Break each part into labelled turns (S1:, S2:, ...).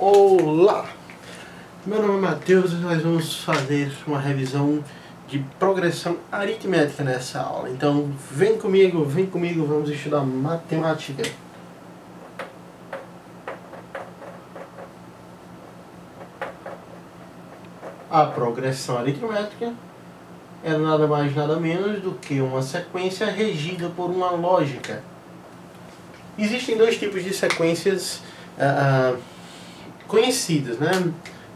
S1: Olá! Meu nome é Matheus e nós vamos fazer uma revisão de progressão aritmética nessa aula. Então vem comigo, vamos estudar matemática. A progressão aritmética é nada mais nada menos do que uma sequência regida por uma lógica. Existem dois tipos de sequências conhecidas, né?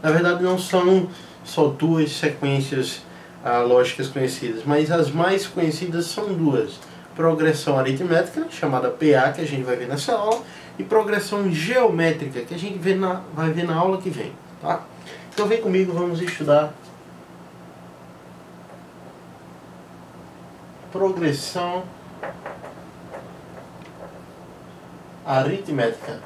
S1: Na verdade não são só duas sequências lógicas conhecidas, mas as mais conhecidas são duas: progressão aritmética, chamada PA, que a gente vai ver nessa aula, e progressão geométrica, que a gente vai ver na aula que vem, tá? Então vem comigo, vamos estudar progressão aritmética.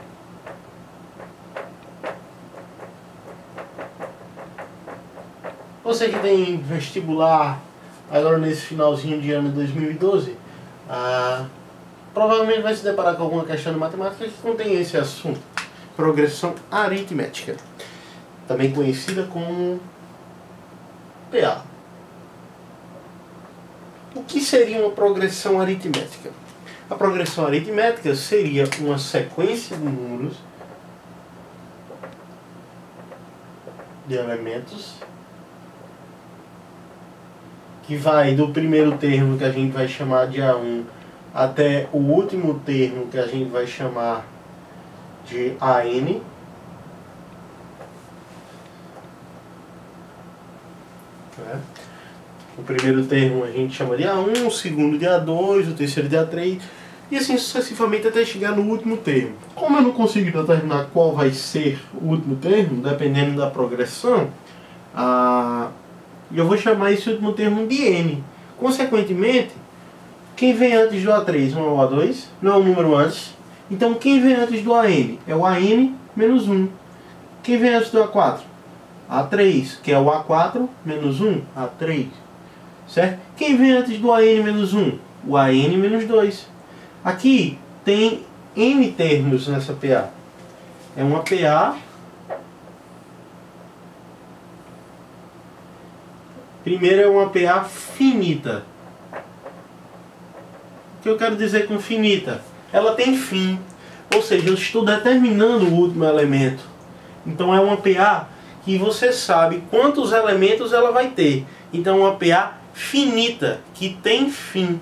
S1: Você que tem vestibular agora nesse finalzinho de ano de 2012, provavelmente vai se deparar com alguma questão de matemática que contém esse assunto: progressão aritmética, também conhecida como PA. O que seria uma progressão aritmética? A progressão aritmética seria uma sequência de números, de elementos, que vai do primeiro termo, que a gente vai chamar de A1, até o último termo, que a gente vai chamar de AN. O primeiro termo a gente chama de A1, o segundo de A2, o terceiro de A3, e assim sucessivamente até chegar no último termo. Como eu não consigo determinar qual vai ser o último termo, dependendo da progressão, eu vou chamar esse último termo de N. Consequentemente, quem vem antes do A3 não é o A2, não é o número antes. Então quem vem antes do AN é o AN menos 1. Quem vem antes do A4? A3, que é o A4 menos 1, A3. Certo? Quem vem antes do AN menos 1? O AN menos 2. Aqui tem N termos nessa PA. É uma PA. Primeiro é uma PA finita. O que eu quero dizer com finita? Ela tem fim. Ou seja, eu estou determinando o último elemento. Então é uma PA que você sabe quantos elementos ela vai ter. Então é uma PA finita, que tem fim.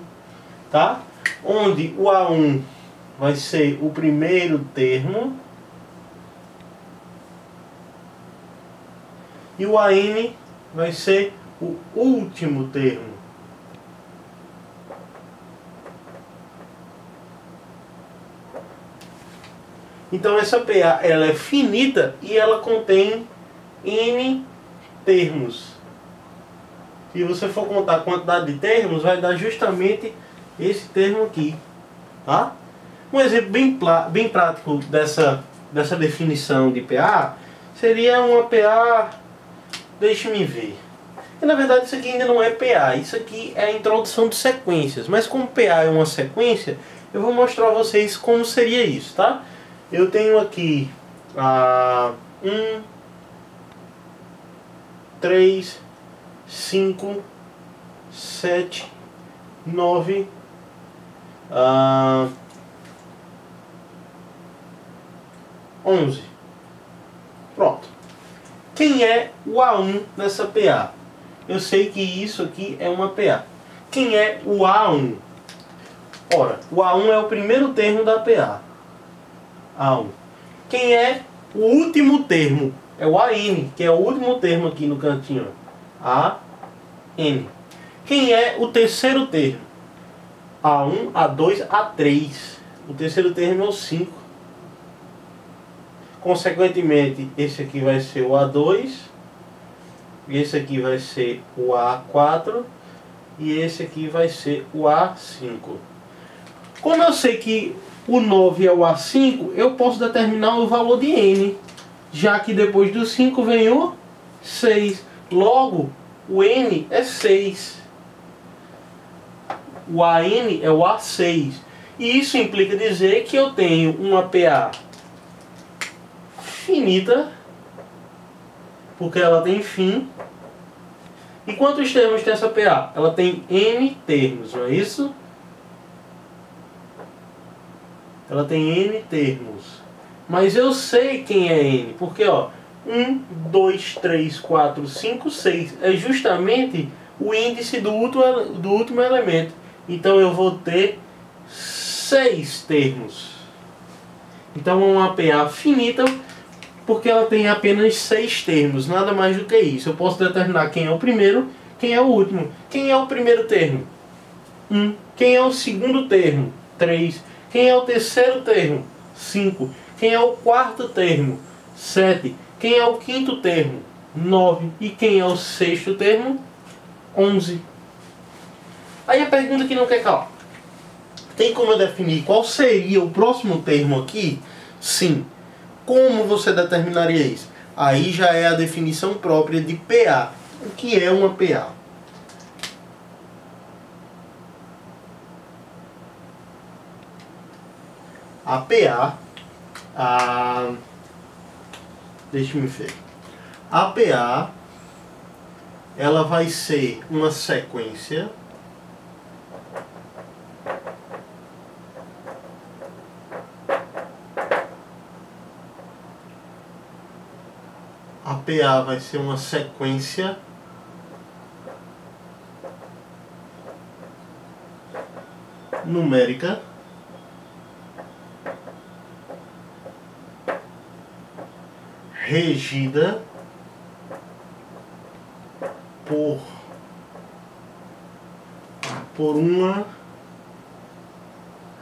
S1: Tá? Onde o A1 vai ser o primeiro termo e o AN vai ser o último termo. Então essa PA ela é finita e ela contém N termos. Se você for contar a quantidade de termos, vai dar justamente esse termo aqui, tá? Um exemplo bem prático dessa definição de PA seria uma PA, deixe-me ver. E, na verdade isso aqui ainda não é PA, isso aqui é a introdução de sequências. Mas como PA é uma sequência, eu vou mostrar a vocês como seria isso, tá? Eu tenho aqui 1, 3, 5, 7, 9, 11. Pronto. Quem é o A1 nessa PA? Eu sei que isso aqui é uma PA. Quem é o A1? Ora, o A1 é o primeiro termo da PA. A1. Quem é o último termo? É o AN, que é o último termo aqui no cantinho. AN. Quem é o terceiro termo? A1, A2, A3. O terceiro termo é o 5. Consequentemente, esse aqui vai ser o A2. Esse aqui vai ser o A4. E esse aqui vai ser o A5. Como eu sei que o 9 é o A5, eu posso determinar o valor de N. Já que depois do 5 vem o 6. Logo, o N é 6. O AN é o A6. E isso implica dizer que eu tenho uma PA infinita, porque ela tem fim. E quantos termos tem essa PA? Ela tem N termos, não é isso? Ela tem N termos. Mas eu sei quem é N, porque ó, 1, 2, 3, 4, 5, 6 é justamente o índice do último elemento. Então eu vou ter 6 termos. Então é uma PA finita, porque ela tem apenas 6 termos, nada mais do que isso. Eu posso determinar quem é o primeiro, quem é o último. Quem é o primeiro termo? 1. Quem é o segundo termo? 3. Quem é o terceiro termo? 5. Quem é o quarto termo? 7. Quem é o quinto termo? 9. E quem é o sexto termo? 11. Aí a pergunta que não quer calar. Tem como eu definir qual seria o próximo termo aqui? Sim. Como você determinaria isso? Aí já é a definição própria de PA. O que é uma PA? A PA, deixa-me ver. A PA, ela vai ser uma sequência numérica regida por uma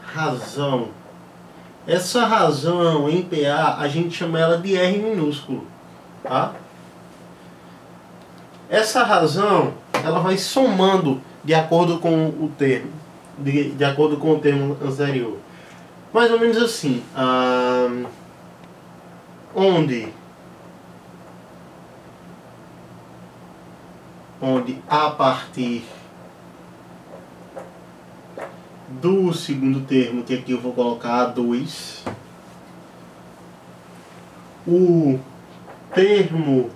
S1: razão. Essa razão em PA a gente chama ela de R minúsculo, tá? Essa razão ela vai somando de acordo com o termo, de acordo com o termo anterior. Mais ou menos assim, onde a partir do segundo termo, que aqui eu vou colocar A2, o termo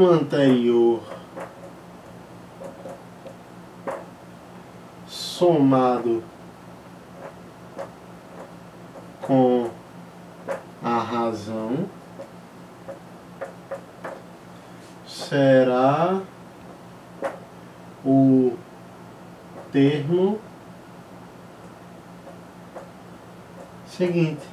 S1: anterior somado com a razão será o termo seguinte.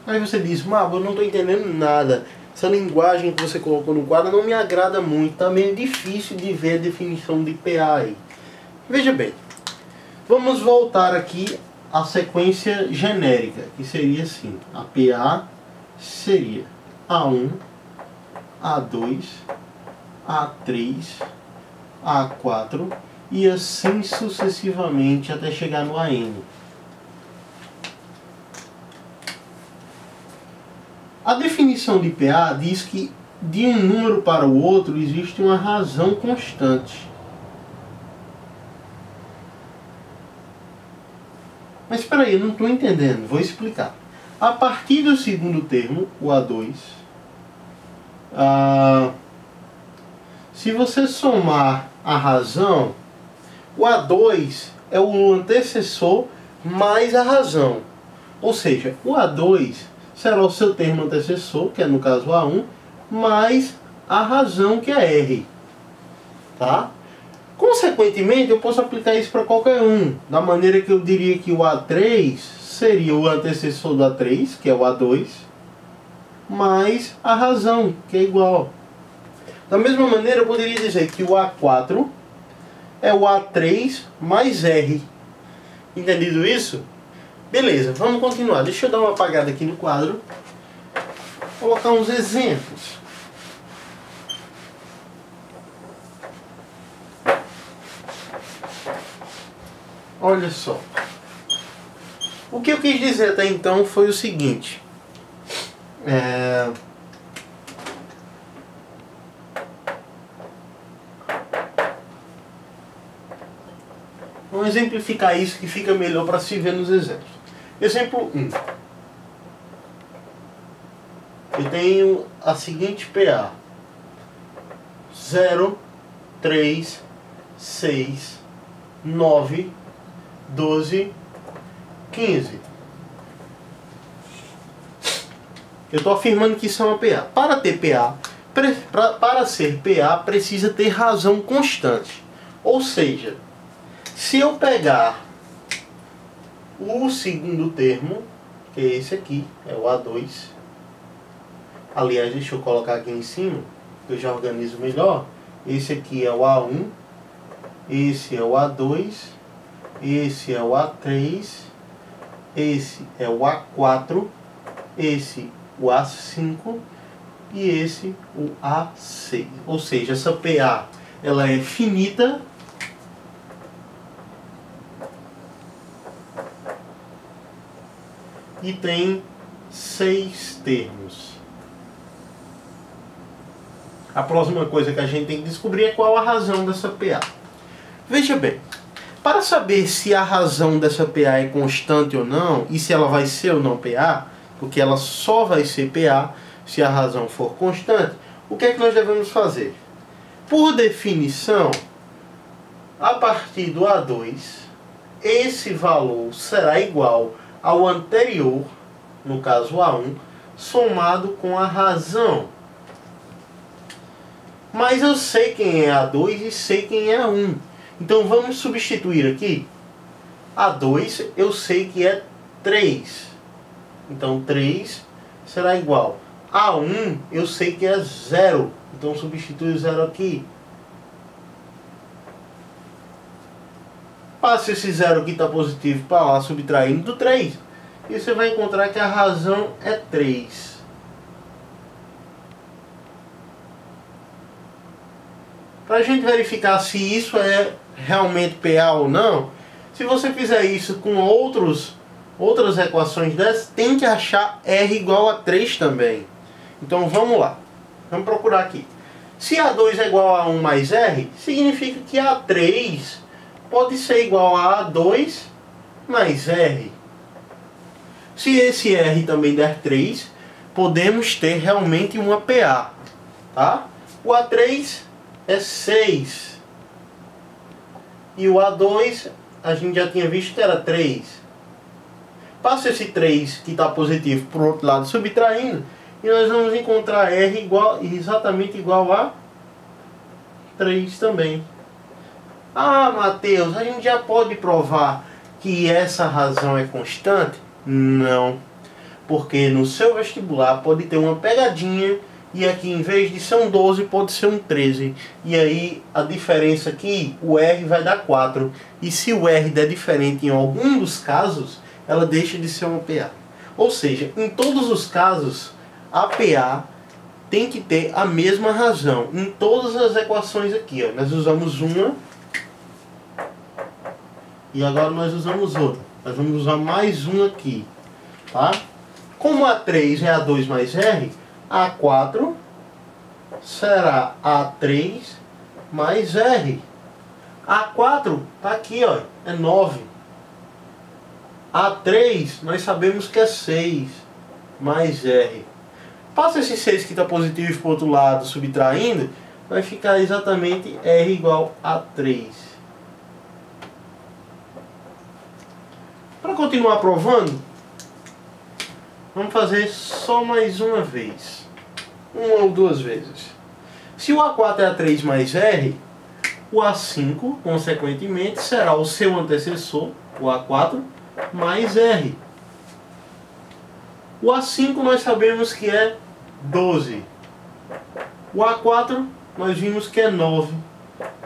S1: Aí você diz, Mabo, eu não estou entendendo nada. Essa linguagem que você colocou no quadro não me agrada muito. Tá meio difícil de ver a definição de PA aí. Veja bem, vamos voltar aqui à sequência genérica, que seria assim. A PA seria A1, A2, A3, A4 e assim sucessivamente até chegar no AN. A definição de PA diz que de um número para o outro existe uma razão constante. Mas espera aí, eu não estou entendendo, vou explicar. A partir do segundo termo, o A2, se você somar a razão, o A2 é o antecessor mais a razão. Ou seja, o A2 será o seu termo antecessor, que é no caso A1, mais a razão, que é R. Tá? Consequentemente, eu posso aplicar isso para qualquer um. Da maneira que eu diria que o A3 seria o antecessor do A3, que é o A2, mais a razão, que é igual. Da mesma maneira, eu poderia dizer que o A4 é o A3 mais R. Entendido isso? Beleza, vamos continuar. Deixa eu dar uma apagada aqui no quadro. Vou colocar uns exemplos. Olha só. O que eu quis dizer até então foi o seguinte. Vamos exemplificar isso que fica melhor para se ver nos exemplos. Exemplo 1. Eu tenho a seguinte PA. 0, 3, 6, 9, 12, 15. Eu estou afirmando que isso é uma PA. Para ter PA, para ser PA, precisa ter razão constante. Ou seja, se eu pegar o segundo termo, que é esse aqui, é o A2. Aliás, deixa eu colocar aqui em cima, que eu já organizo melhor. Esse aqui é o A1, esse é o A2, esse é o A3, esse é o A4, esse o A5 e esse o A6. Ou seja, essa PA ela é finita e tem 6 termos. A próxima coisa que a gente tem que descobrir é qual a razão dessa PA. Veja bem, para saber se a razão dessa PA é constante ou não, e se ela vai ser ou não PA, porque ela só vai ser PA se a razão for constante, o que é que nós devemos fazer? Por definição, a partir do A2, esse valor será igual ao anterior, no caso A1, somado com a razão. Mas eu sei quem é A2 e sei quem é A1. Então vamos substituir aqui. A2 eu sei que é 3. Então 3 será igual. A1 eu sei que é 0. Então substitui o 0 aqui. Passe esse 0 que está positivo para lá, subtraindo do 3. E você vai encontrar que a razão é 3. Para a gente verificar se isso é realmente PA ou não, se você fizer isso com outras equações dessas, tem que achar R igual a 3 também. Então vamos lá. Vamos procurar aqui. Se A2 é igual a 1 mais R, significa que A3 pode ser igual a A2 mais R. Se esse R também der 3, podemos ter realmente uma PA. Tá? O A3 é 6. E o A2, a gente já tinha visto que era 3. Passa esse 3 que está positivo para o outro lado subtraindo, e nós vamos encontrar R exatamente igual a 3 também. Ah, Mateus, a gente já pode provar que essa razão é constante? Não. Porque no seu vestibular pode ter uma pegadinha e aqui em vez de ser um 12 pode ser um 13. E aí a diferença aqui, o R vai dar 4. E se o R der diferente em algum dos casos, ela deixa de ser uma PA. Ou seja, em todos os casos, a PA tem que ter a mesma razão. Em todas as equações aqui, ó, nós usamos uma e agora nós usamos outra. Nós vamos usar mais uma aqui. Tá? Como A3 é A2 mais R, A4 será A3 mais R. A4 está aqui, ó, é 9. A3 nós sabemos que é 6 mais R. Passa esse 6 que está positivo para o outro lado, subtraindo, vai ficar exatamente R igual a 3. Para continuar provando, vamos fazer só mais uma vez. Uma ou duas vezes. Se o A4 é A3 mais R, o A5, consequentemente, será o seu antecessor, o A4, mais R. O A5 nós sabemos que é 12. O A4 nós vimos que é 9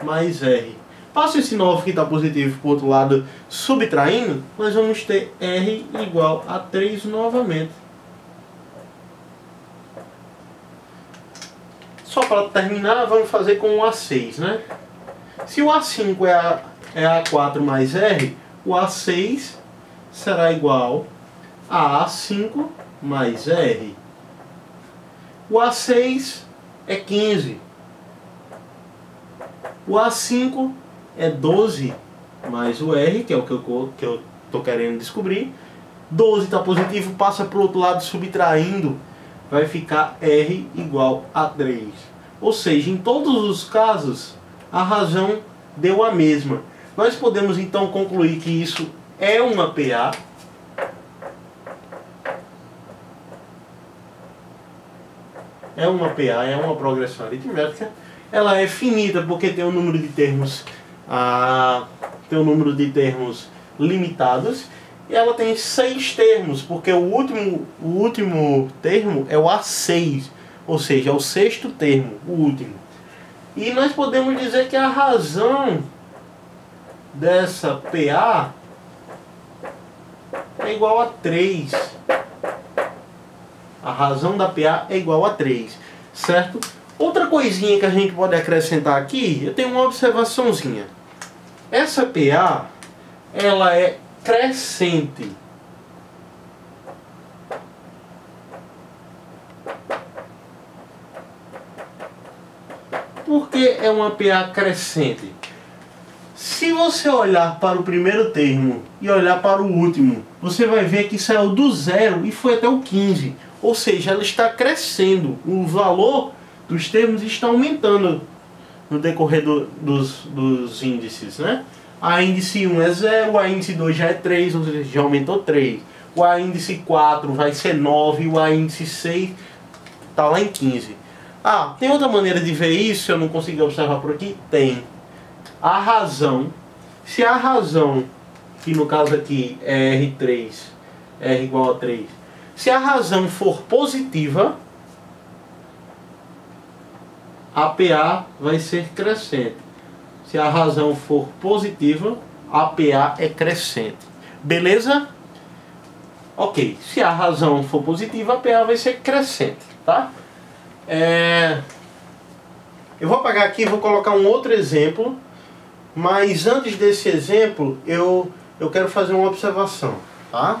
S1: mais R. Passa esse 9 que está positivo para o outro lado subtraindo, nós vamos ter R igual a 3 novamente. Só para terminar, vamos fazer com o A6, né? Se o A5 é A4 mais R, o A6 será igual a A5 mais R. O A6 é 15. O A5 é 12. mais o R, que é o que eu estou querendo descobrir. 12 está positivo, passa para o outro lado subtraindo, vai ficar R igual a 3. Ou seja, em todos os casos, a razão deu a mesma. Nós podemos então concluir que isso é uma PA. É uma PA, é uma progressão aritmética. Ela é finita porque tem um número de termos, limitados. E ela tem 6 termos, porque o último termo é o A6, ou seja, é o 6º termo, o último. E nós podemos dizer que a razão dessa PA é igual a 3. A razão da PA é igual a 3, certo? Outra coisinha que a gente pode acrescentar aqui, eu tenho uma observaçãozinha. Essa PA, ela é crescente. Por que é uma PA crescente? Se você olhar para o primeiro termo e olhar para o último, você vai ver que saiu do 0 e foi até o 15. Ou seja, ela está crescendo. O valor dos termos está aumentando no decorrer dos índices, né? A índice 1 é 0, a índice 2 já é 3, ou seja, já aumentou 3. O A índice 4 vai ser 9, o A índice 6 está lá em 15. Ah, tem outra maneira de ver isso, eu não consegui observar por aqui? Tem. A razão, se a razão, que no caso aqui é R3, R igual a 3, se a razão for positiva, a PA vai ser crescente. Se a razão for positiva, a PA é crescente. Beleza? Ok. Se a razão for positiva, a PA vai ser crescente. Tá? Eu vou apagar aqui e vou colocar um outro exemplo. Mas antes desse exemplo, eu quero fazer uma observação. Tá?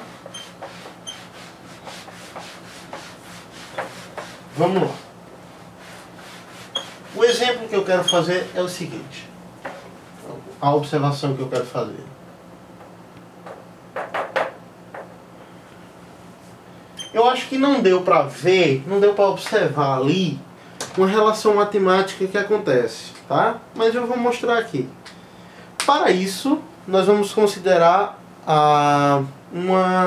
S1: Vamos lá. O exemplo que eu quero fazer é o seguinte. A observação que eu quero fazer. Eu acho que não deu para ver, não deu para observar ali uma relação matemática que acontece, tá? Mas eu vou mostrar aqui. Para isso, nós vamos considerar uma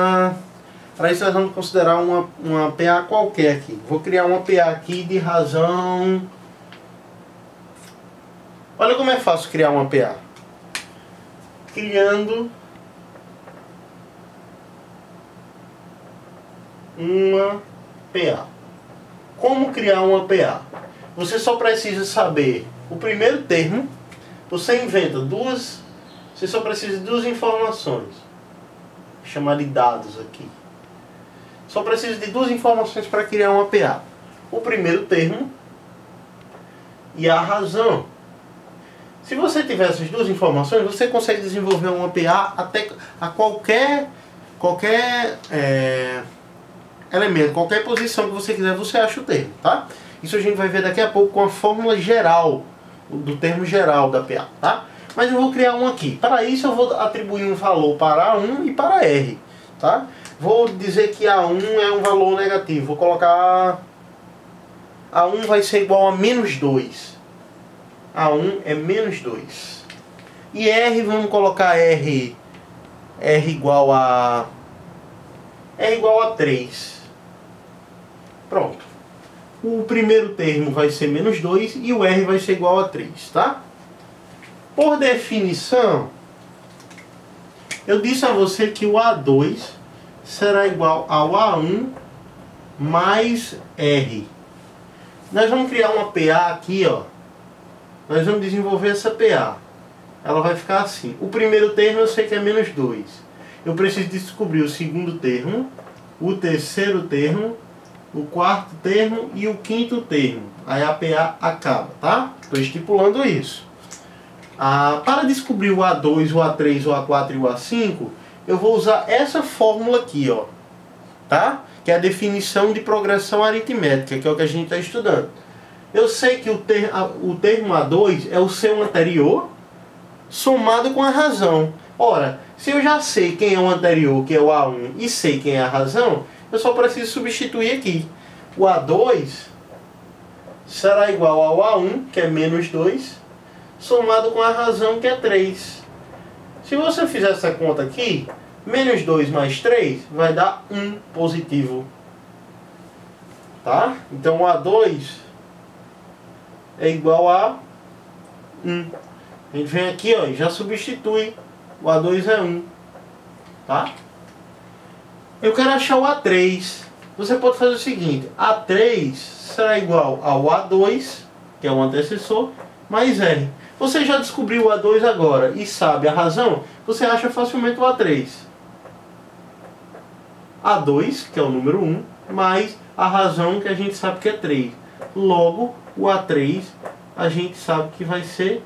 S1: PA qualquer aqui. Vou criar uma PA aqui de razão... Olha como é fácil criar uma PA. Criando uma PA. Como criar uma PA? Você só precisa saber o primeiro termo. Você inventa duas. Você só precisa de 2 informações. Vou chamar de dados aqui. Só precisa de 2 informações para criar uma PA. O primeiro termo e a razão. Se você tiver essas 2 informações, você consegue desenvolver uma PA até a qualquer elemento, qualquer posição que você quiser, você acha o termo, tá? Isso a gente vai ver daqui a pouco com a fórmula geral, do termo geral da PA, tá? Mas eu vou criar um aqui. Para isso eu vou atribuir um valor para A1 e para R, tá? Vou dizer que A1 é um valor negativo. Vou colocar... A1 vai ser igual a menos 2. A1 é menos 2. E R, vamos colocar R igual a 3. Pronto. O primeiro termo vai ser menos 2 e o R vai ser igual a 3, tá? Por definição, eu disse a você que o A2 será igual ao A1 mais R. Nós vamos criar uma PA aqui, ó. Nós vamos desenvolver essa PA. Ela vai ficar assim. O primeiro termo eu sei que é menos 2. Eu preciso descobrir o segundo termo, o terceiro termo, o quarto termo e o quinto termo. Aí a PA acaba, tá? Estou estipulando isso. Para descobrir o A2, o A3, o A4 e o A5, eu vou usar essa fórmula aqui, ó. Tá? Que é a definição de progressão aritmética, que é o que a gente está estudando. Eu sei que o termo A2 é o seu anterior, somado com a razão. Ora, se eu já sei quem é o anterior, que é o A1, e sei quem é a razão, eu só preciso substituir aqui. O A2 será igual ao A1, que é menos 2, somado com a razão, que é 3. Se você fizer essa conta aqui, menos 2 mais 3 vai dar 1 positivo. Tá? Então o A2 é igual a 1. A gente vem aqui, ó, e já substitui. O A2 é 1. Tá? Eu quero achar o A3. Você pode fazer o seguinte: A3 será igual ao A2, que é o antecessor, mais R. Você já descobriu o A2 agora e sabe a razão, você acha facilmente o A3. A2, que é o número 1, mais a razão, que a gente sabe que é 3. Logo, o A3 a gente sabe que vai ser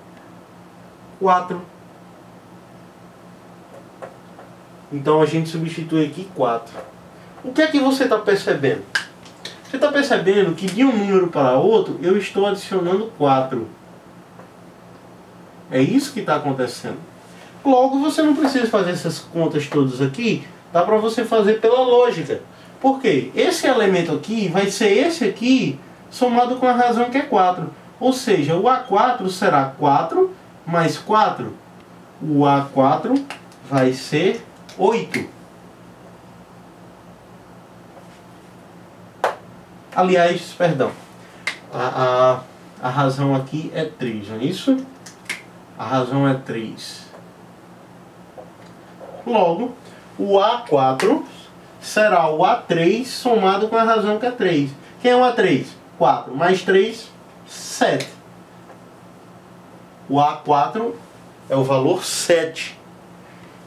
S1: 4. Então a gente substitui aqui 4. O que é que você está percebendo? Você está percebendo que de um número para outro eu estou adicionando 4. É isso que está acontecendo. Logo, você não precisa fazer essas contas todas aqui. Dá para você fazer pela lógica. Por quê? Esse elemento aqui vai ser esse aqui somado com a razão, que é 4. Ou seja, o A4 será 4 mais 4. O A4 vai ser 8. Aliás, perdão. A razão aqui é 3, não é isso? A razão é 3. Logo, o A4 será o A3 somado com a razão, que é 3. Quem é o A3? 4 mais 3, 7. O A4 é o valor 7.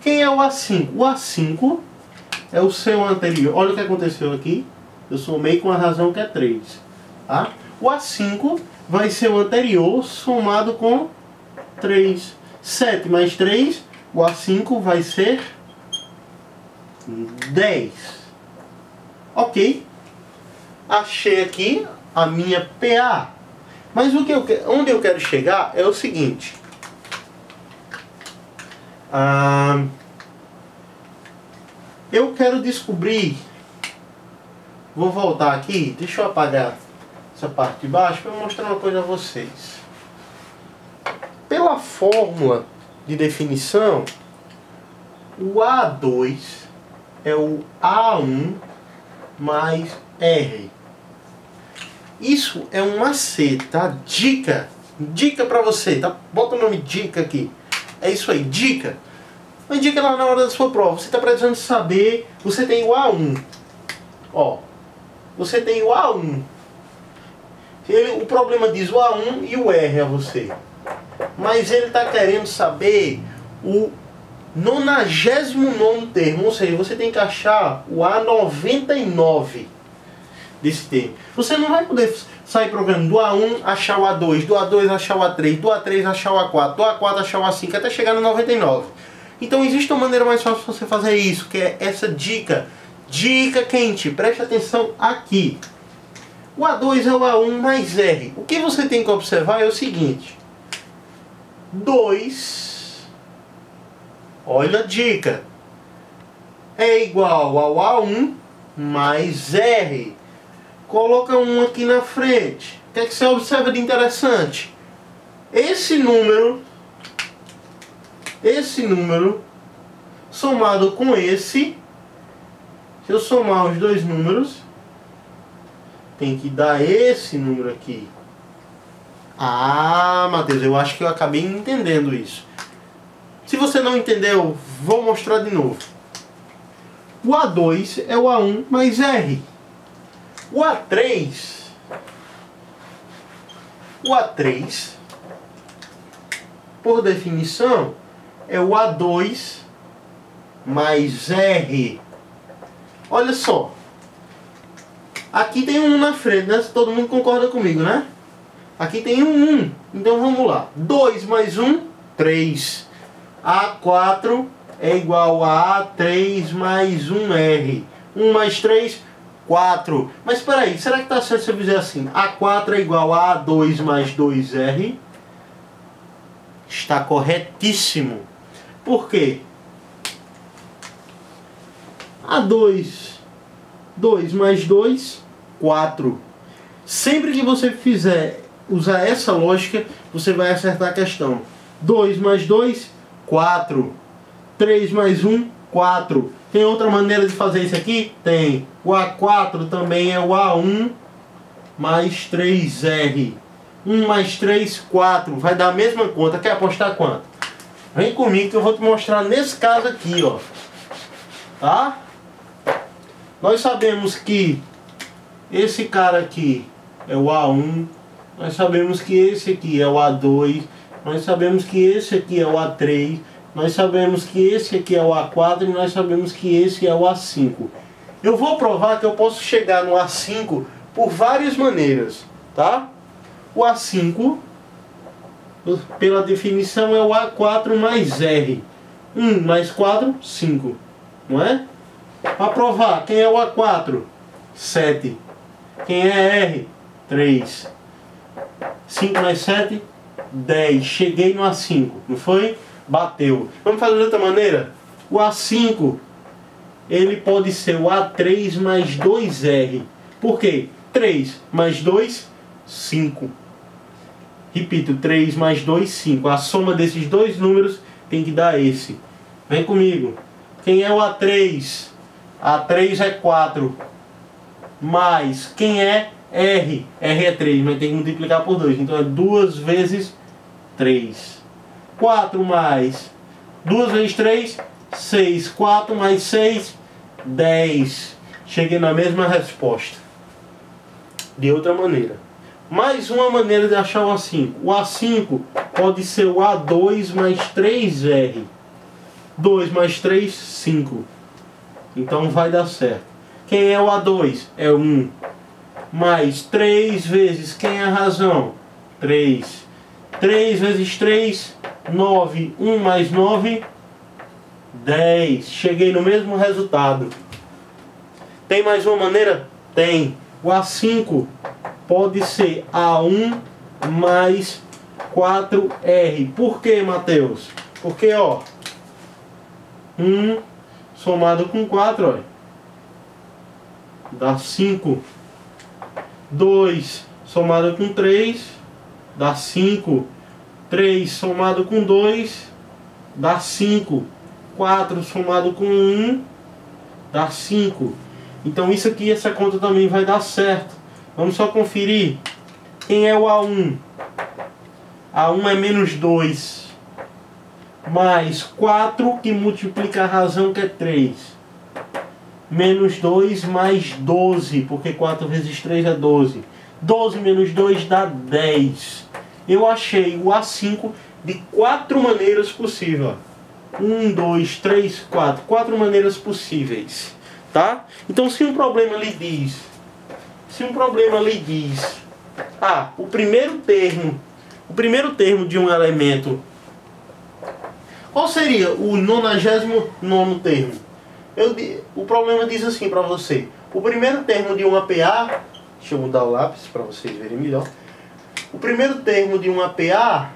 S1: Quem é o A5? O A5 é o seu anterior. Olha o que aconteceu aqui. Eu somei com a razão, que é 3. Tá? O A5 vai ser o anterior somado com 3. 7 mais 3, o A5 vai ser 10. Ok. Achei aqui a minha PA. Mas onde eu quero chegar é o seguinte. Eu quero descobrir. Vou voltar aqui. Deixa eu apagar essa parte de baixo para mostrar uma coisa a vocês. Pela fórmula de definição, o A2 é o A1 mais R. Isso é um macete, tá? Dica. Dica pra você, tá? Bota o nome dica aqui. É isso aí, dica. Uma dica lá na hora da sua prova. Você está precisando saber. Você tem o A1. Ó. Você tem o A1. O problema diz o A1 e o R a você. Mas ele está querendo saber o 99º termo. Ou seja, você tem que achar o A99 desse termo. Você não vai poder sair programando do A1 achar o A2, do A2 achar o A3, do A3 achar o A4, do A4 achar o A5, até chegar no 99. Então existe uma maneira mais fácil de você fazer isso, que é essa dica. Dica quente, preste atenção aqui. O A2 é o A1 mais R. O que você tem que observar é o seguinte. 2, olha a dica, é igual ao A1 mais R. Coloca um aqui na frente. O que é que você observa de interessante? Esse número somado com esse, se eu somar os dois números, tem que dar esse número aqui. Ah, Matheus, eu acho que eu acabei entendendo isso. Se você não entendeu, vou mostrar de novo. O A2 é o A1 mais R. O A3, por definição, é o A2 mais R. Olha só. Aqui tem um na frente, né? Todo mundo concorda comigo, né? Aqui tem um 1. Então vamos lá. 2 mais 1, 3. A4 é igual a A3 mais 1R. 1 mais 3, 4. Mas espera aí, será que está certo se eu fizer assim? A4 é igual a A2 mais 2R. Está corretíssimo. Por quê? A2, 2 mais 2, 4. Sempre que você usar essa lógica, você vai acertar a questão. 2 mais 2, 4. 3 mais 1, 4. Tem outra maneira de fazer isso aqui? Tem. O A4 também é o A1 mais 3R. 1 mais 3, 4. Vai dar a mesma conta. Quer apostar quanto? Vem comigo que eu vou te mostrar nesse caso aqui, ó. Tá? Nós sabemos que esse cara aqui é o A1. Nós sabemos que esse aqui é o A2. Nós sabemos que esse aqui é o A3. Nós sabemos que esse aqui é o A4 e nós sabemos que esse é o A5. Eu vou provar que eu posso chegar no A5 por várias maneiras, tá? O A5, pela definição, é o A4 mais R. 1 mais 4, 5. Não é? Para provar, quem é o A4? 7. Quem é R? 3. 5 mais 7, 10. Cheguei no A5, não foi? Bateu. Vamos fazer de outra maneira? O A5, ele pode ser o A3 mais 2R. Por quê? 3 mais 2, 5. Repito, 3 mais 2, 5. A soma desses dois números tem que dar esse. Vem comigo. Quem é o A3? A3 é 4. Mais, quem é R? R é 3, mas tem que multiplicar por 2. Então é 2 vezes 3. 4 mais 2 vezes 3, 6. 4 mais 6, 10. Cheguei na mesma resposta. De outra maneira. Mais uma maneira de achar o A5. O A5 pode ser o A2 mais 3R. 2 mais 3, 5. Então vai dar certo. Quem é o A2? É 1. Mais 3 vezes, quem é a razão? 3. 3 vezes 3, 9. 1 mais 9, 10. Cheguei no mesmo resultado. Tem mais uma maneira? Tem. O A5 pode ser A1 mais 4R. Por que, Mateus? Porque, ó, 1 somado com 4, ó, dá 5. 2 somado com 3 dá 5. 3 somado com 2 dá 5. 4 somado com 1 dá 5. Então isso aqui, essa conta também vai dar certo. Vamos só conferir. Quem é o A1? A1 é menos 2. Mais 4 que multiplica a razão, que é 3. Menos 2 mais 12, porque 4 vezes 3 é 12. 12 menos 2 dá 10. Eu achei o A5 de 4 maneiras possíveis. 1, 2, 3, 4. 4 maneiras possíveis. Tá? Então se um problema lhe diz... Ah, o primeiro termo de um elemento... Qual seria o 99º termo? O problema diz assim para você. O primeiro termo de uma PA... Deixa eu mudar o lápis para vocês verem melhor. O primeiro termo de uma PA...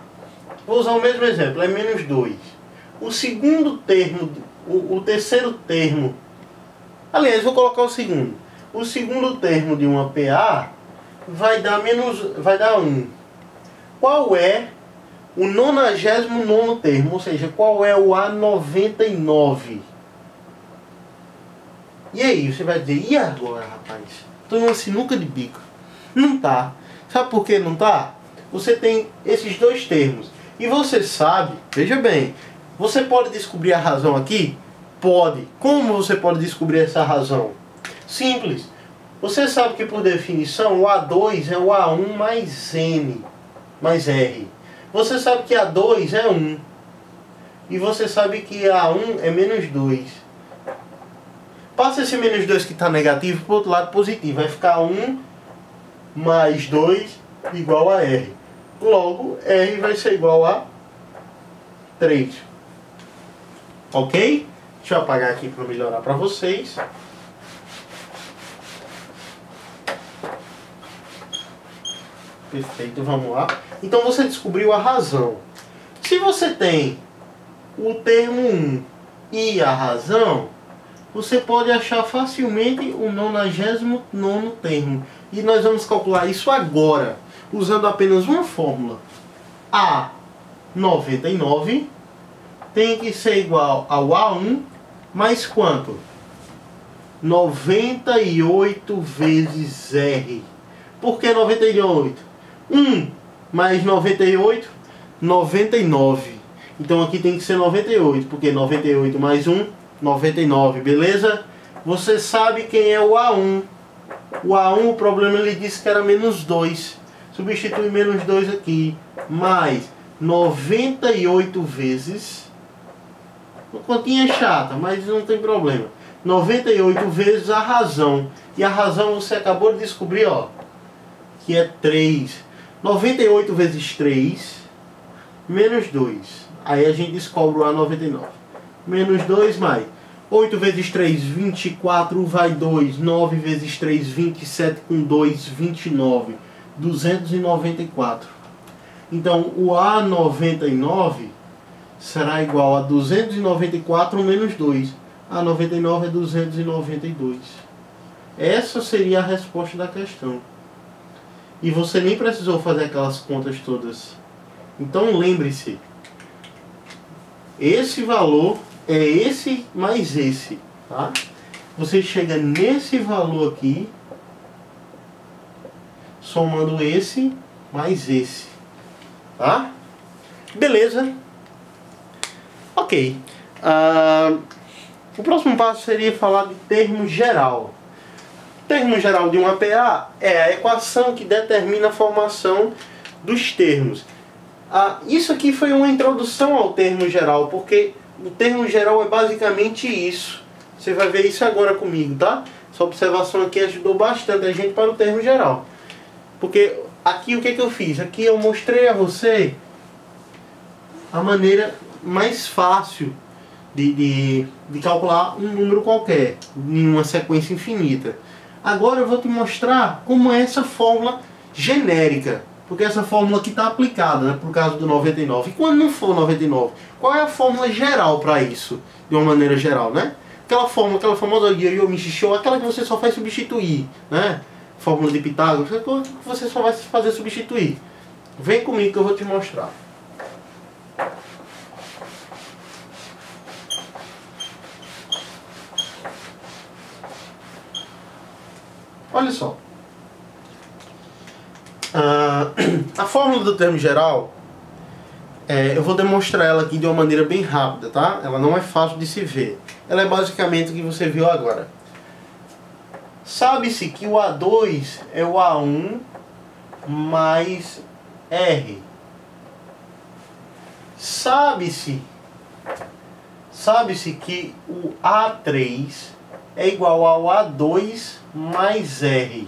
S1: Vou usar o mesmo exemplo, é menos 2. O segundo termo... O terceiro termo... Aliás, vou colocar o segundo. O segundo termo de uma PA vai dar 1. Qual é o 99º termo? Ou seja, qual é o A99? E aí, você vai dizer, e agora, rapaz? Estou numa sinuca de bico. Não tá. Sabe por que não tá? Você tem esses dois termos. E você sabe, veja bem, você pode descobrir a razão aqui? Pode. Como você pode descobrir essa razão? Simples. Você sabe que por definição o A2 é o A1 mais N, mais R. Você sabe que A2 é 1. E você sabe que A1 é menos 2. Passa esse menos 2 que está negativo para o outro lado positivo. Vai ficar 1 mais 2 igual a R. Logo, R vai ser igual a 3. Ok? Deixa eu apagar aqui para melhorar para vocês. Perfeito, vamos lá. Então você descobriu a razão. Se você tem o termo 1 e a razão, você pode achar facilmente o 99º termo. E nós vamos calcular isso agora, usando apenas uma fórmula. A 99 tem que ser igual ao A1 mais quanto? 98 vezes R. Por que 98? 1 mais 98, 99. Então aqui tem que ser 98, porque 98 mais 1, 99, beleza? Você sabe quem é o A1. O A1, o problema ele disse que era menos 2. Substitui menos 2 aqui. Mais 98 vezes... Uma continha chata, mas não tem problema. 98 vezes a razão. E a razão você acabou de descobrir, ó, que é 3. 98 vezes 3, menos 2. Aí a gente descobre o A99. Menos 2 mais 8 vezes 3, 24, vai 2. 9 vezes 3, 27, com 2, 29. 294. Então o A99 será igual a 294 menos 2. A99 é 292. Essa seria a resposta da questão. E você nem precisou fazer aquelas contas todas. Então lembre-se, esse valor é esse mais esse, tá? Você chega nesse valor aqui, somando esse mais esse, tá? Beleza? Ok. O próximo passo seria falar de termo geral. O termo geral de um APA é a equação que determina a formação dos termos. Isso aqui foi uma introdução ao termo geral, porque o termo geral é basicamente isso. Você vai ver isso agora comigo, tá? Essa observação aqui ajudou bastante a gente para o termo geral. Porque aqui o que eu fiz? Aqui eu mostrei a você a maneira mais fácil de calcular um número qualquer em uma sequência infinita. Agora eu vou te mostrar como é essa fórmula genérica, porque essa fórmula aqui está aplicada, né, por causa do 99. E quando não for 99, qual é a fórmula geral para isso, de uma maneira geral, né? Aquela famosa Yo-Yo-Michi-Show, aquela que você só faz substituir, né? Fórmula de Pitágoras, você só vai fazer substituir. Vem comigo que eu vou te mostrar. Olha só. A fórmula do termo geral, eu vou demonstrar ela aqui de uma maneira bem rápida, tá? Ela não é fácil de se ver. Ela é basicamente o que você viu agora. Sabe-se que o A2 é o A1 mais R. Sabe-se que o A3 é igual ao A2 mais R.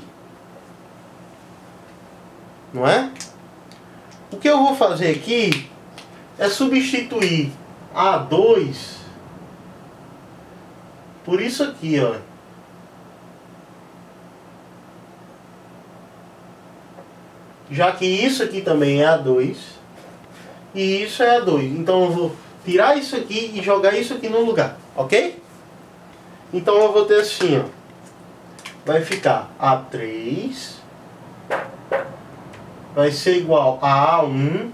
S1: Não é? O que eu vou fazer aqui é substituir A2 por isso aqui, ó. Já que isso aqui também é A2 e isso é A2. Então eu vou tirar isso aqui e jogar isso aqui no lugar, ok? Então eu vou ter assim, ó. Vai ficar A3 vai ser igual a A1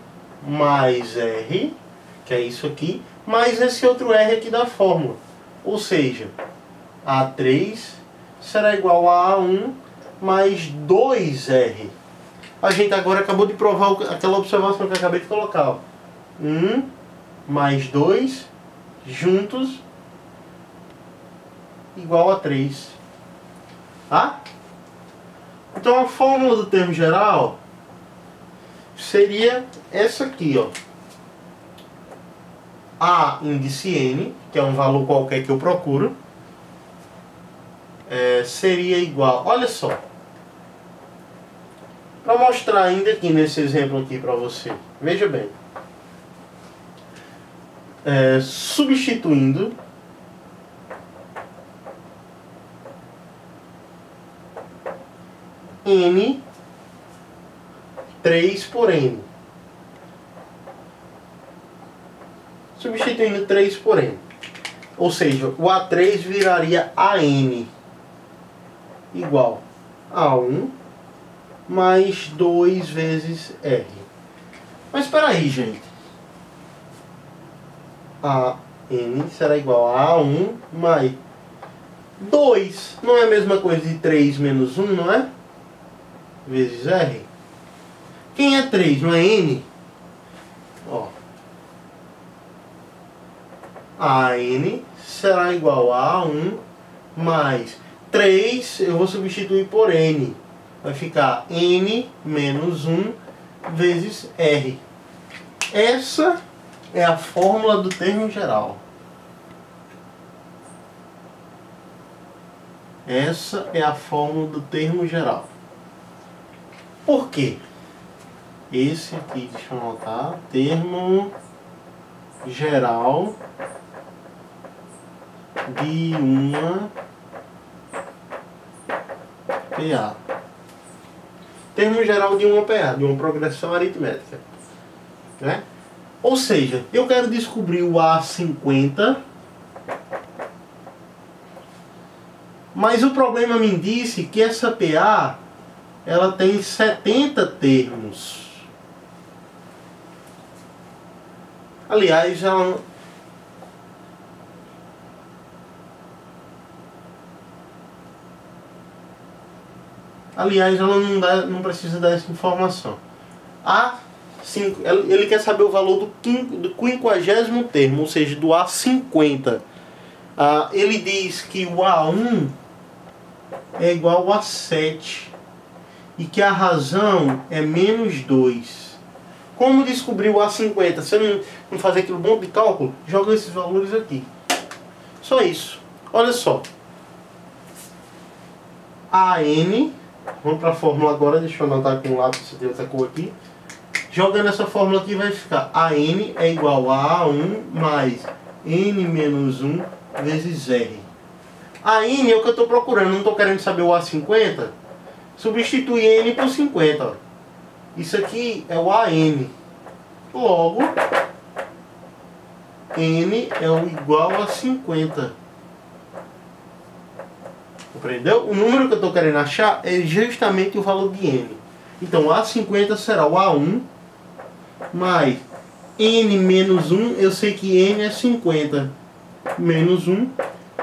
S1: mais R, que é isso aqui, mais esse outro R aqui da fórmula. Ou seja, A3 será igual a A1 mais 2R. A gente agora acabou de provar aquela observação que eu acabei de colocar, ó. 1 mais 2 juntos igual a 3. Tá? Então a fórmula do termo geral seria essa aqui, ó. A índice N, que é um valor qualquer que eu procuro, seria igual, olha só, para mostrar ainda aqui nesse exemplo aqui para você, veja bem, substituindo N 3 por N. substituindo 3 por N. Ou seja, o A3 viraria AN igual a 1 mais 2 vezes R. Mas espera aí, gente. AN será igual a A1 mais 2. Não é a mesma coisa de 3 menos 1, não é? Vezes R. Quem é 3? Não é N? Ó. AN será igual a A1 mais 3, eu vou substituir por N. Vai ficar N menos 1 vezes R. Essa é a fórmula do termo geral. Essa é a fórmula do termo geral. Por quê? Esse aqui, deixa eu anotar, termo geral de uma PA. Termo geral de uma PA, de uma progressão aritmética, né? Ou seja, eu quero descobrir o A50, mas o problema me disse que essa PA ela tem 70 termos. Aliás, ela não precisa dar essa informação. Ele quer saber o valor do 50º termo, ou seja, do A50. Ele diz que o A1 é igual a 7 e que a razão é menos 2. Como descobrir o A50? Você não fazer aquele monte de cálculo? Joga esses valores aqui. Só isso. Olha só. AN, vamos para a fórmula agora, deixa eu anotar com o lápis, se tem outra cor aqui. Jogando essa fórmula aqui vai ficar AN é igual a A1 mais N menos 1 vezes R. A N é o que eu estou procurando, não estou querendo saber o A50. Substitui N por 50. Ó. Isso aqui é o AN. Logo, N é o igual a 50. Compreendeu? O número que eu estou querendo achar é justamente o valor de N. Então, A50 será o A1 mais N menos 1. Eu sei que N é 50 menos 1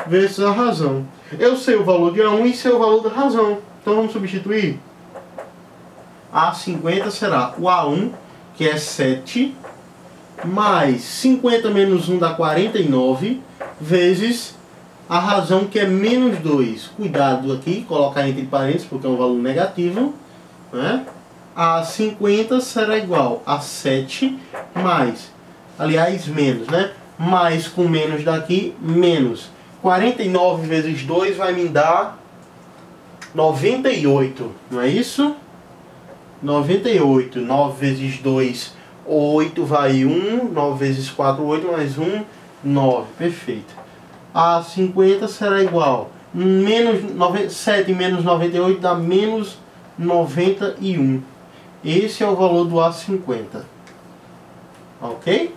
S1: vezes a razão. Eu sei o valor de A1 e sei o valor da razão. Então, vamos substituir. A50 será o A1, que é 7, mais 50 menos 1 dá 49, vezes a razão, que é menos 2. Cuidado aqui, colocar entre parênteses, porque é um valor negativo, né? A50 será igual a 7 mais, aliás, menos, né? Mais com menos daqui, menos. 49 vezes 2 vai me dar 98, não é isso? 98, 9 vezes 2, 8, vai 1, 9 vezes 4, 8, mais 1, 9, perfeito. A 50 será igual, 7 menos 98 dá menos 91. Esse é o valor do A50. Ok?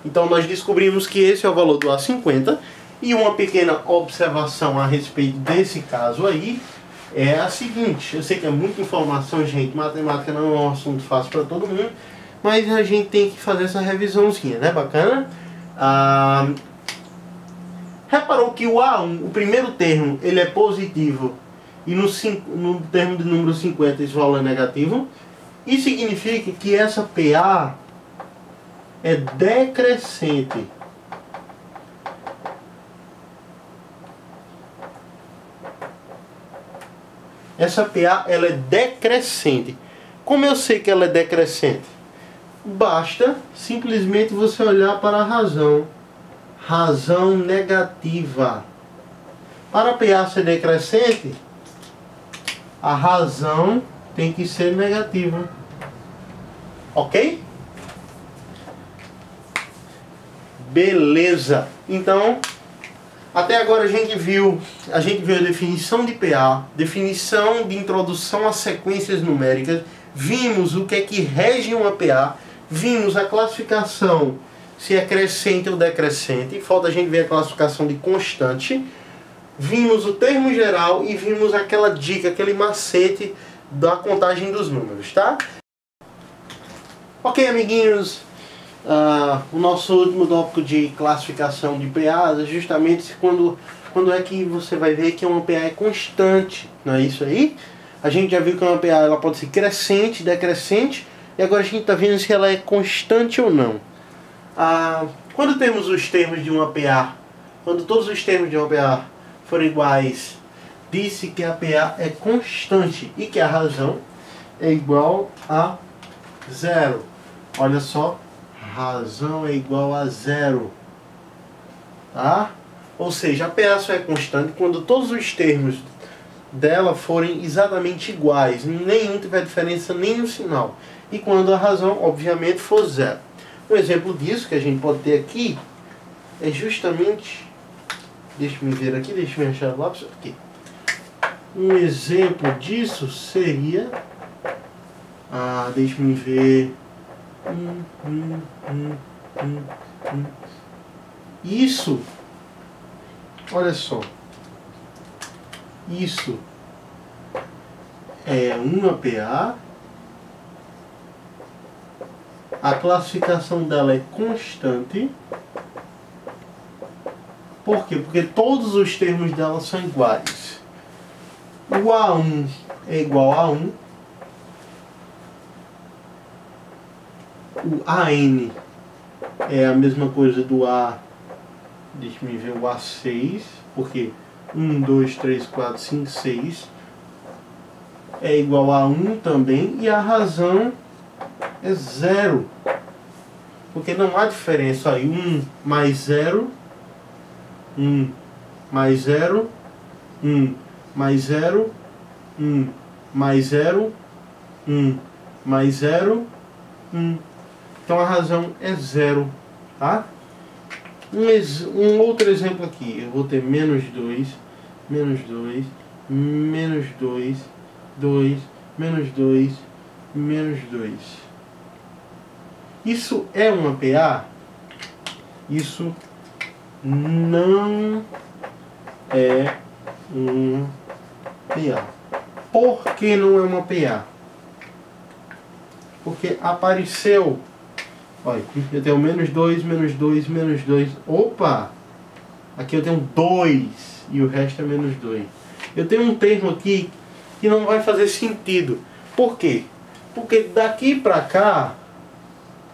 S1: Então nós descobrimos que esse é o valor do A50. E uma pequena observação a respeito desse caso aí é a seguinte: eu sei que é muita informação, gente, matemática não é um assunto fácil para todo mundo, mas a gente tem que fazer essa revisãozinha, né? Bacana? Reparou que o A1, o primeiro termo, ele é positivo e no termo de número 50 esse valor é negativo. Isso significa que essa PA é decrescente. Essa PA ela é decrescente. Como eu sei que ela é decrescente? Basta simplesmente você olhar para a razão. Razão negativa. Para a PA ser decrescente, a razão tem que ser negativa. Ok? Beleza. Então, até agora a gente viu a definição de PA, definição de introdução a sequências numéricas, vimos o que é que rege uma PA, vimos a classificação se é crescente ou decrescente. Falta a gente ver a classificação de constante. Vimos o termo geral e vimos aquela dica, aquele macete da contagem dos números, tá? Ok, amiguinhos, o nosso último tópico de classificação de PAs é justamente quando é que você vai ver que uma PA é constante, não é isso aí? A gente já viu que uma PA ela pode ser crescente, decrescente, e agora a gente está vendo se ela é constante ou não. Quando temos os termos de uma PA, quando todos os termos de uma PA forem iguais, disse que a PA é constante e que a razão é igual a zero. Olha só, razão é igual a zero, tá? Ou seja, a PA só é constante quando todos os termos dela forem exatamente iguais, nenhum tiver diferença nem no sinal, e quando a razão, obviamente, for zero. Um exemplo disso que a gente pode ter aqui é justamente, deixa eu ver aqui, deixa eu achar o lápis aqui. Um exemplo disso seria, deixa eu ver, isso, olha só, isso é uma PA, a classificação dela é constante. Por quê? Porque todos os termos dela são iguais. O A1 é igual a 1. O AN é a mesma coisa do A, deixa eu ver, o A6, porque 1, 2, 3, 4, 5, 6 é igual a 1 também, e a razão é zero, porque não há diferença aí. 1 mais 0, 1 mais 0, 1 mais 0, 1 mais 0, 1 mais 0, 1. Então a razão é zero, tá? Um outro exemplo aqui, eu vou ter menos 2, menos 2, menos 2, 2, menos 2, menos 2. Isso é uma PA? Isso não é uma PA. Por que não é uma PA? Porque apareceu, olha, eu tenho menos 2, menos 2, menos 2. Opa! Aqui eu tenho 2 e o resto é menos 2. Eu tenho um termo aqui que não vai fazer sentido. Por quê? Porque daqui para cá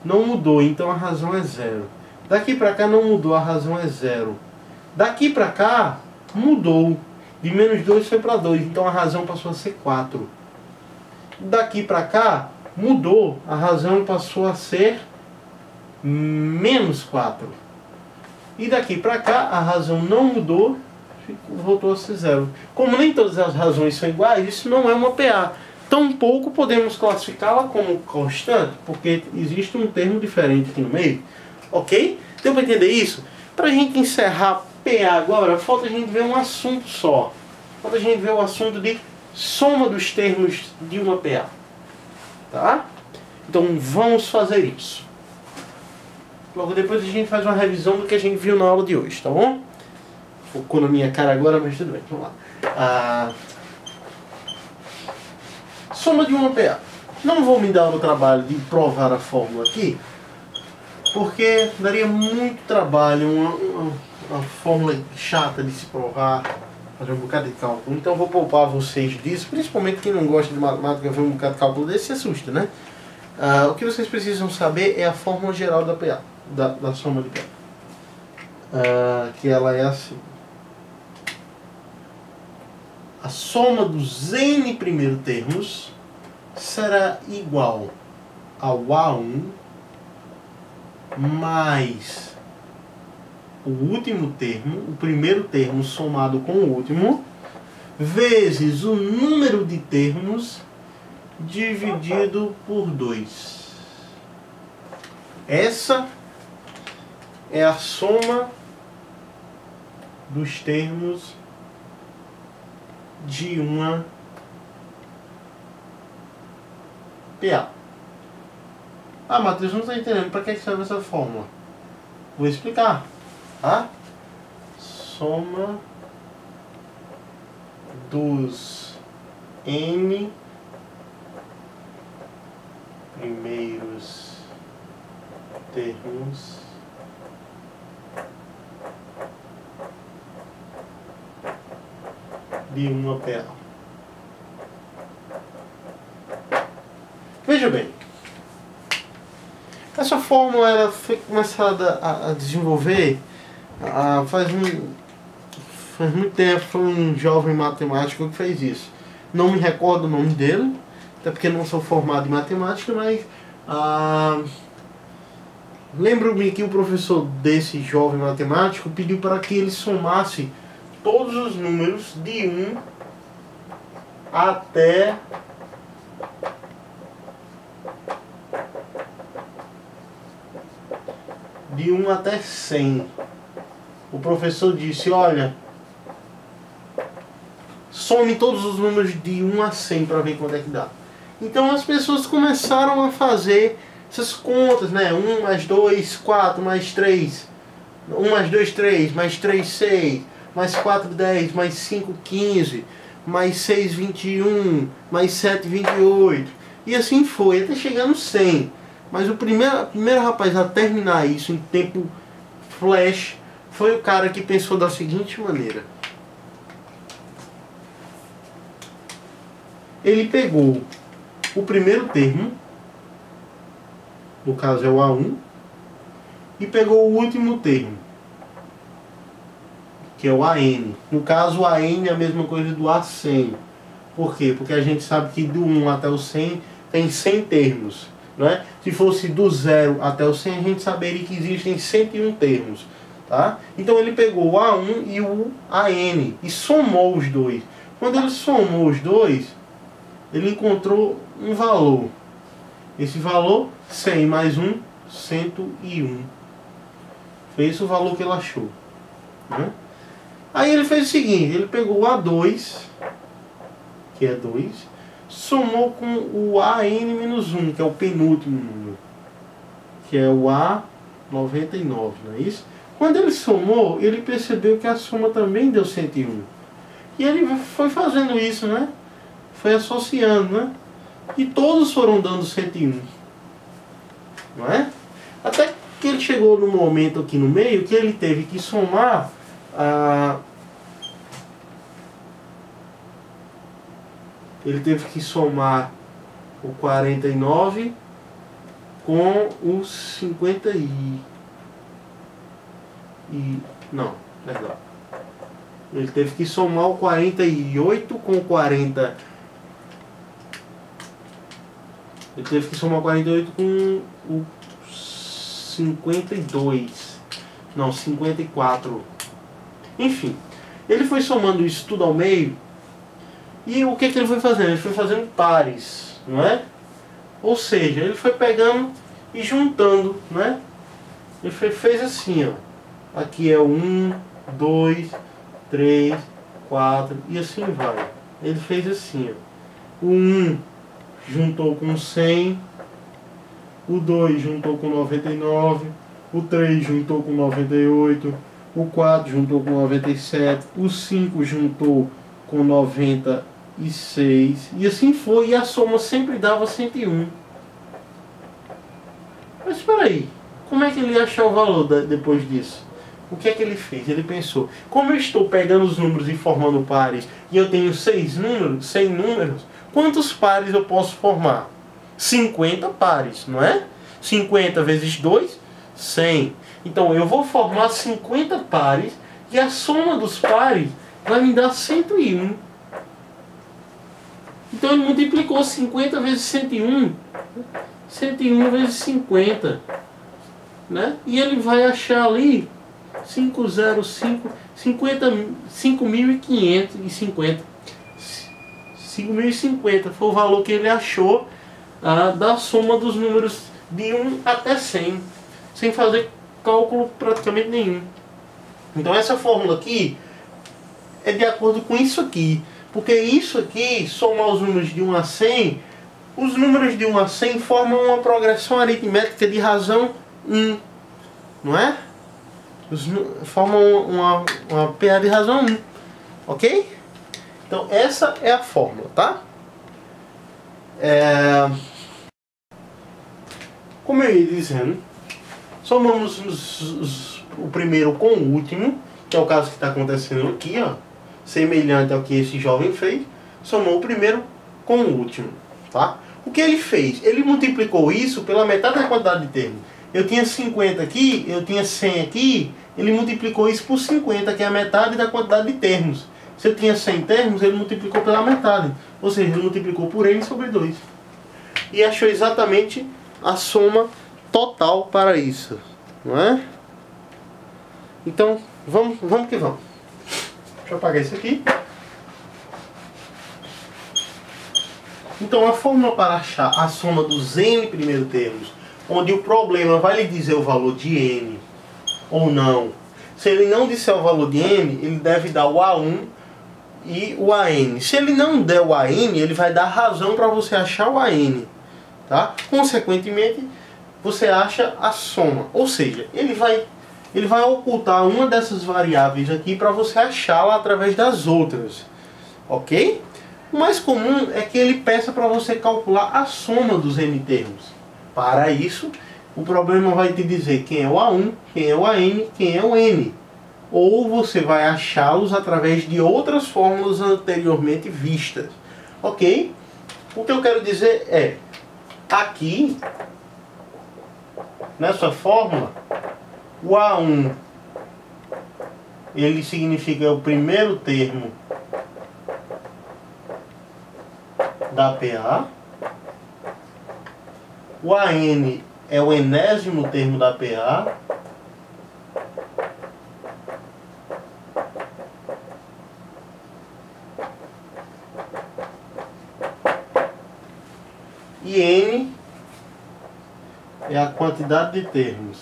S1: não mudou, então a razão é zero. Daqui para cá não mudou, a razão é zero. Daqui para cá mudou. De menos 2 foi para 2, então a razão passou a ser 4. Daqui para cá mudou, a razão passou a ser menos 4. E daqui para cá a razão não mudou, voltou a ser zero. Como nem todas as razões são iguais, isso não é uma PA. Tampouco podemos classificá-la como constante, porque existe um termo diferente aqui no meio. Ok? Deu para entender isso? Para a gente encerrar PA agora, falta a gente ver um assunto só. Falta a gente ver o assunto de soma dos termos de uma PA. Tá? Então vamos fazer isso. Logo depois a gente faz uma revisão do que a gente viu na aula de hoje, tá bom? Focou na minha cara agora, mas tudo bem, vamos lá. Soma de uma PA. Não vou me dar o trabalho de provar a fórmula aqui, porque daria muito trabalho, uma fórmula chata de se provar, fazer um bocado de cálculo. Então eu vou poupar vocês disso, principalmente quem não gosta de matemática, ver um bocado de cálculo desse se assusta, né? O que vocês precisam saber é a fórmula geral da PA, da soma de PA. Que ela é assim. A soma dos n primeiros termos será igual ao A1 mais o último termo, o primeiro termo somado com o último, vezes o número de termos dividido por 2. Essa é a soma dos termos de uma PA. Matheus, não está entendendo para que serve essa fórmula. Vou explicar, tá? Soma dos n primeiros termos de uma PA. Veja bem, essa fórmula ela foi começada a desenvolver faz muito tempo. Foi um jovem matemático que fez isso. Não me recordo o nome dele, até porque não sou formado em matemática, mas lembro-me que o professor desse jovem matemático pediu para que ele somasse todos os números de 1 até de 1 até 100. O professor disse, olha, some todos os números de 1 a 100 para ver quanto é que dá. Então as pessoas começaram a fazer essas contas, né? 1 mais 2, 4 mais 3, 1 mais 2, 3, mais 3, 6, mais 4, 10, mais 5, 15, mais 6, 21, mais 7, 28. E assim foi, até chegar no 100. Mas o primeiro rapaz a terminar isso em tempo flash foi o cara que pensou da seguinte maneira. Ele pegou o primeiro termo, no caso é o A1, e pegou o último termo, que é o AN. No caso, o AN é a mesma coisa do A100. Por quê? Porque a gente sabe que do 1 até o 100 tem 100 termos. Não é? Se fosse do 0 até o 100, a gente saberia que existem 101 termos. Tá? Então ele pegou o A1 e o AN e somou os dois. Quando ele somou os dois, ele encontrou um valor. Esse valor, 100 mais 1, 101. Foi esse o valor que ele achou. Né? Aí ele fez o seguinte, ele pegou o A2, que é 2, somou com o AN-1, que é o penúltimo número, que é o A99, não é isso? Quando ele somou, ele percebeu que a soma também deu 101. E ele foi fazendo isso, né? Foi associando, né? E todos foram dando 101. Não é? Até que ele chegou no momento aqui no meio que ele teve que somar o 49 com o 50 não, perdão. Ele teve que somar o 48 com o 40. Ele teve que somar o 48 com o 52. Não, 54. Enfim, ele foi somando isso tudo ao meio. E o que ele foi fazendo? Ele foi fazendo pares, não é? Ou seja, ele foi pegando e juntando, né? Ele fez assim, ó. Aqui é 1, 2, 3, 4 e assim vai. Ele fez assim, ó. O 1 juntou com 100, o 2 juntou com 99, o 3 juntou com 98, o 4 juntou com 97, o 5 juntou com 96 e assim foi, e a soma sempre dava 101. Mas espera aí, como é que ele ia achar o valor depois disso? O que é que ele fez? Ele pensou, como eu estou pegando os números e formando pares e eu tenho 100 números, quantos pares eu posso formar? 50 pares, não é? 50 vezes 2, 100. Então eu vou formar 50 pares e a soma dos pares vai me dar 101. Então ele multiplicou 50 vezes 101, 101 vezes 50, né? E ele vai achar ali 505, 5.550. 5.050 foi o valor que ele achou da soma dos números de 1 até 100, sem fazer cálculo praticamente nenhum. Então essa fórmula aqui é de acordo com isso aqui, porque isso aqui, somar os números de 1 a 100, os números de 1 a 100 formam uma progressão aritmética de razão 1, não é? formam uma PA de razão 1, ok? Então essa é a fórmula, tá? Como eu ia dizendo, somamos o primeiro com o último, que é o caso que está acontecendo aqui, ó, semelhante ao que esse jovem fez. Somou o primeiro com o último, tá? O que ele fez? Ele multiplicou isso pela metade da quantidade de termos. Eu tinha 50 aqui, eu tinha 100 aqui, ele multiplicou isso por 50, que é a metade da quantidade de termos. Se eu tinha 100 termos, ele multiplicou pela metade. Ou seja, ele multiplicou por n sobre 2. E achou exatamente a soma total para isso, não é? Então, vamos que vamos. Deixa eu apagar isso aqui. Então, a fórmula para achar a soma dos n primeiros termos, onde o problema vai lhe dizer o valor de n ou não. Se ele não disser o valor de n, ele deve dar o A1 e o AN. Se ele não der o AN, ele vai dar razão para você achar o AN. Tá? Consequentemente, você acha a soma. Ou seja, ele vai ocultar uma dessas variáveis aqui para você achá-la através das outras. Ok? O mais comum é que ele peça para você calcular a soma dos n termos. Para isso, o problema vai te dizer quem é o A1, quem é o AN, quem é o N. Ou você vai achá-los através de outras fórmulas anteriormente vistas. Ok? O que eu quero dizer é, aqui, nessa fórmula, o A1, ele significa o primeiro termo da PA. O AN é o enésimo termo da PA. E N é a quantidade de termos.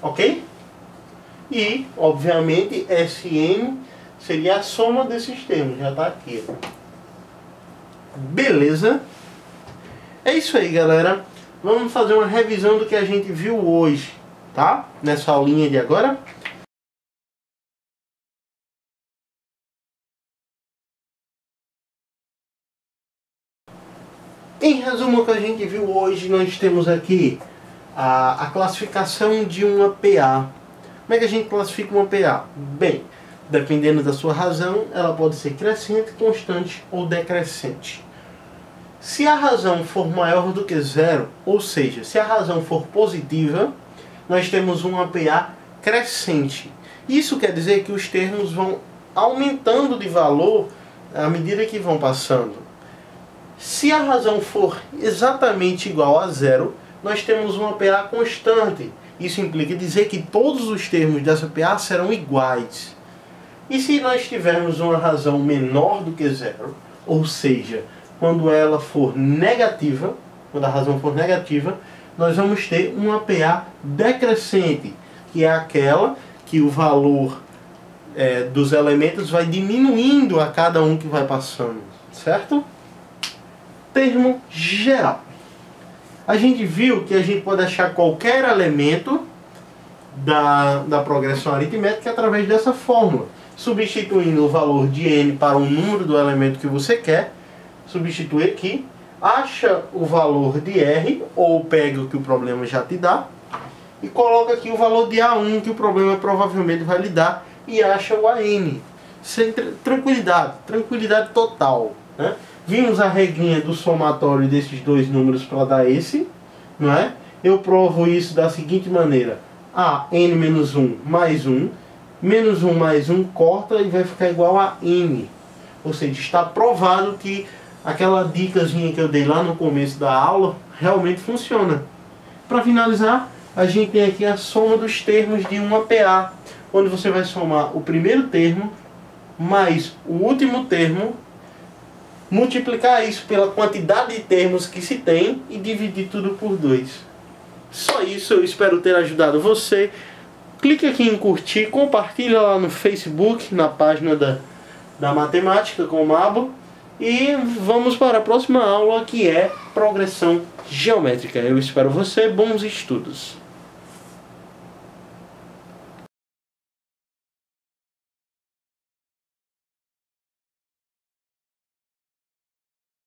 S1: Ok? E, obviamente, Sn seria a soma desses termos. Já está aqui. Beleza? É isso aí, galera. Vamos fazer uma revisão do que a gente viu hoje, tá? Nessa aulinha de agora. Em resumo, o que a gente viu hoje, nós temos aqui a classificação de uma PA. Como é que a gente classifica uma PA? Bem, dependendo da sua razão, ela pode ser crescente, constante ou decrescente. Se a razão for maior do que zero, ou seja, se a razão for positiva, nós temos uma PA crescente. Isso quer dizer que os termos vão aumentando de valor à medida que vão passando. Se a razão for exatamente igual a zero, nós temos uma PA constante. Isso implica dizer que todos os termos dessa PA serão iguais. E se nós tivermos uma razão menor do que zero, ou seja, quando ela for negativa, quando a razão for negativa, nós vamos ter uma PA decrescente, que é aquela que o valor dos elementos vai diminuindo a cada um que vai passando, certo? Termo geral. A gente viu que a gente pode achar qualquer elemento da progressão aritmética através dessa fórmula, substituindo o valor de n para o número do elemento que você quer. Substitui aqui, acha o valor de R, ou pega o que o problema já te dá, e coloca aqui o valor de A1, que o problema provavelmente vai lhe dar, e acha o AN. Sem tranquilidade total, né? Vimos a regrinha do somatório desses dois números para dar esse, não é? Eu provo isso da seguinte maneira: n menos 1 mais 1, menos 1 mais 1 corta e vai ficar igual a n. Ou seja, está provado que aquela dicasinha que eu dei lá no começo da aula realmente funciona. Para finalizar, a gente tem aqui a soma dos termos de uma PA, onde você vai somar o primeiro termo mais o último termo, multiplicar isso pela quantidade de termos que se tem e dividir tudo por 2. Só isso, eu espero ter ajudado você. Clique aqui em curtir, compartilha lá no Facebook, na página da matemática com o Mabo. E vamos para a próxima aula, que é progressão geométrica. Eu espero você, bons estudos.